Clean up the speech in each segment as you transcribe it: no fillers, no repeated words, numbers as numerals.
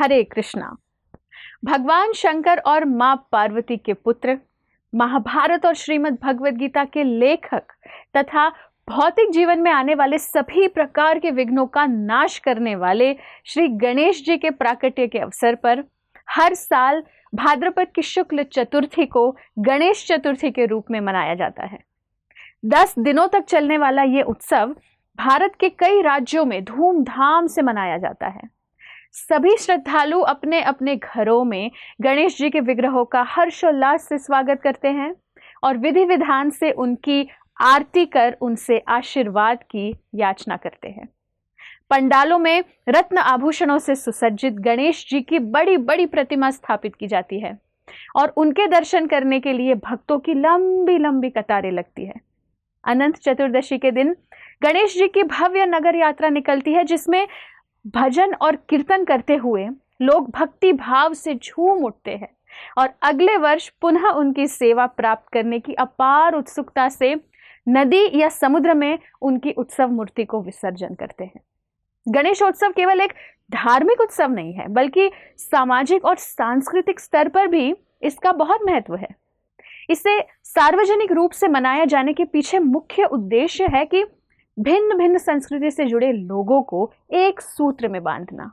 हरे कृष्णा। भगवान शंकर और मां पार्वती के पुत्र, महाभारत और श्रीमद् भगवद गीता के लेखक तथा भौतिक जीवन में आने वाले सभी प्रकार के विघ्नों का नाश करने वाले श्री गणेश जी के प्राकट्य के अवसर पर हर साल भाद्रपद की शुक्ल चतुर्थी को गणेश चतुर्थी के रूप में मनाया जाता है। 10 दिनों तक चलने वाला ये उत्सव भारत के कई राज्यों में धूमधाम से मनाया जाता है। सभी श्रद्धालु अपने अपने घरों में गणेश जी के विग्रहों का हर्षोल्लास से स्वागत करते हैं और विधि विधान से उनकी आरती कर उनसे आशीर्वाद की याचना करते हैं। पंडालों में रत्न आभूषणों से सुसज्जित गणेश जी की बड़ी बड़ी प्रतिमा स्थापित की जाती है और उनके दर्शन करने के लिए भक्तों की लंबी लंबी कतारें लगती है। अनंत चतुर्दशी के दिन गणेश जी की भव्य नगर यात्रा निकलती है, जिसमें भजन और कीर्तन करते हुए लोग भक्ति भाव से झूम उठते हैं और अगले वर्ष पुनः उनकी सेवा प्राप्त करने की अपार उत्सुकता से नदी या समुद्र में उनकी उत्सव मूर्ति को विसर्जन करते हैं। गणेशोत्सव केवल एक धार्मिक उत्सव नहीं है, बल्कि सामाजिक और सांस्कृतिक स्तर पर भी इसका बहुत महत्व है। इसे सार्वजनिक रूप से मनाया जाने के पीछे मुख्य उद्देश्य है कि भिन्न भिन्न संस्कृति से जुड़े लोगों को एक सूत्र में बांधना।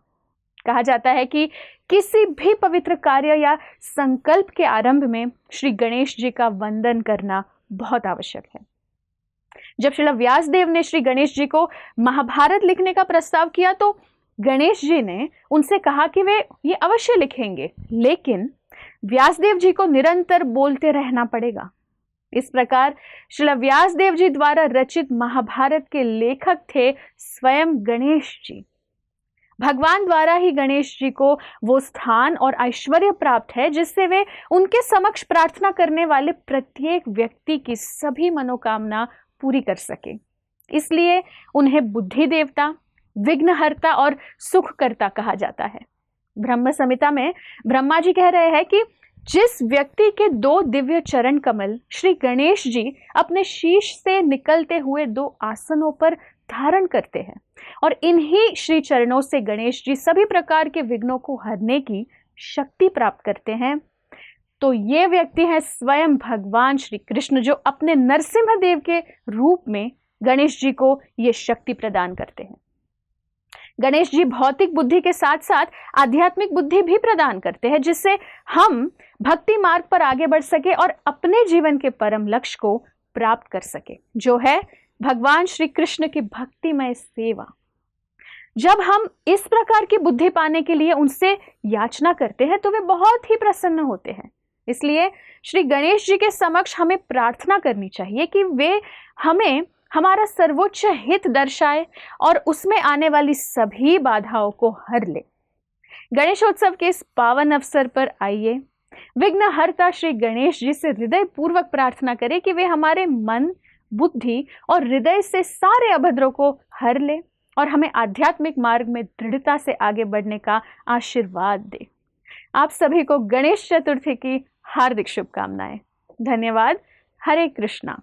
कहा जाता है कि किसी भी पवित्र कार्य या संकल्प के आरंभ में श्री गणेश जी का वंदन करना बहुत आवश्यक है। जब श्रील व्यासदेव ने श्री गणेश जी को महाभारत लिखने का प्रस्ताव किया तो गणेश जी ने उनसे कहा कि वे ये अवश्य लिखेंगे, लेकिन व्यासदेव जी को निरंतर बोलते रहना पड़ेगा। इस प्रकार श्रील व्यासदेव जी द्वारा रचित महाभारत के लेखक थे स्वयं गणेश जी। भगवान द्वारा ही गणेश जी को वो स्थान और ऐश्वर्य प्राप्त है जिससे वे उनके समक्ष प्रार्थना करने वाले प्रत्येक व्यक्ति की सभी मनोकामना पूरी कर सके। इसलिए उन्हें बुद्धि देवता, विघ्नहर्ता और सुखकर्ता कहा जाता है। ब्रह्म संहिता में ब्रह्मा जी कह रहे हैं कि जिस व्यक्ति के 2 दिव्य चरण कमल श्री गणेश जी अपने शीश से निकलते हुए 2 आसनों पर धारण करते हैं और इन्हीं श्री चरणों से गणेश जी सभी प्रकार के विघ्नों को हरने की शक्ति प्राप्त करते हैं, तो ये व्यक्ति है स्वयं भगवान श्री कृष्ण, जो अपने नरसिंह देव के रूप में गणेश जी को ये शक्ति प्रदान करते हैं। गणेश जी भौतिक बुद्धि के साथ साथ आध्यात्मिक बुद्धि भी प्रदान करते हैं, जिससे हम भक्ति मार्ग पर आगे बढ़ सके और अपने जीवन के परम लक्ष्य को प्राप्त कर सके, जो है भगवान श्री कृष्ण की भक्तिमय सेवा। जब हम इस प्रकार की बुद्धि पाने के लिए उनसे याचना करते हैं तो वे बहुत ही प्रसन्न होते हैं। इसलिए श्री गणेश जी के समक्ष हमें प्रार्थना करनी चाहिए कि वे हमें हमारा सर्वोच्च हित दर्शाए और उसमें आने वाली सभी बाधाओं को हर ले। गणेशोत्सव के इस पावन अवसर पर आइए विघ्नहर्ता श्री गणेश जी से हृदय पूर्वक प्रार्थना करें कि वे हमारे मन, बुद्धि और हृदय से सारे अभद्रों को हर ले और हमें आध्यात्मिक मार्ग में दृढ़ता से आगे बढ़ने का आशीर्वाद दे। आप सभी को गणेश चतुर्थी की हार्दिक शुभकामनाएं। धन्यवाद। हरे कृष्णा।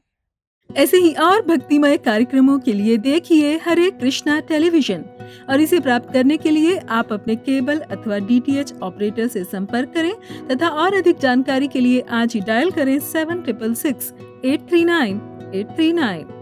ऐसे ही और भक्तिमय कार्यक्रमों के लिए देखिए हरे कृष्णा टेलीविजन और इसे प्राप्त करने के लिए आप अपने केबल अथवा DTH ऑपरेटर से संपर्क करें तथा और अधिक जानकारी के लिए आज ही डायल करें 7666 839 839।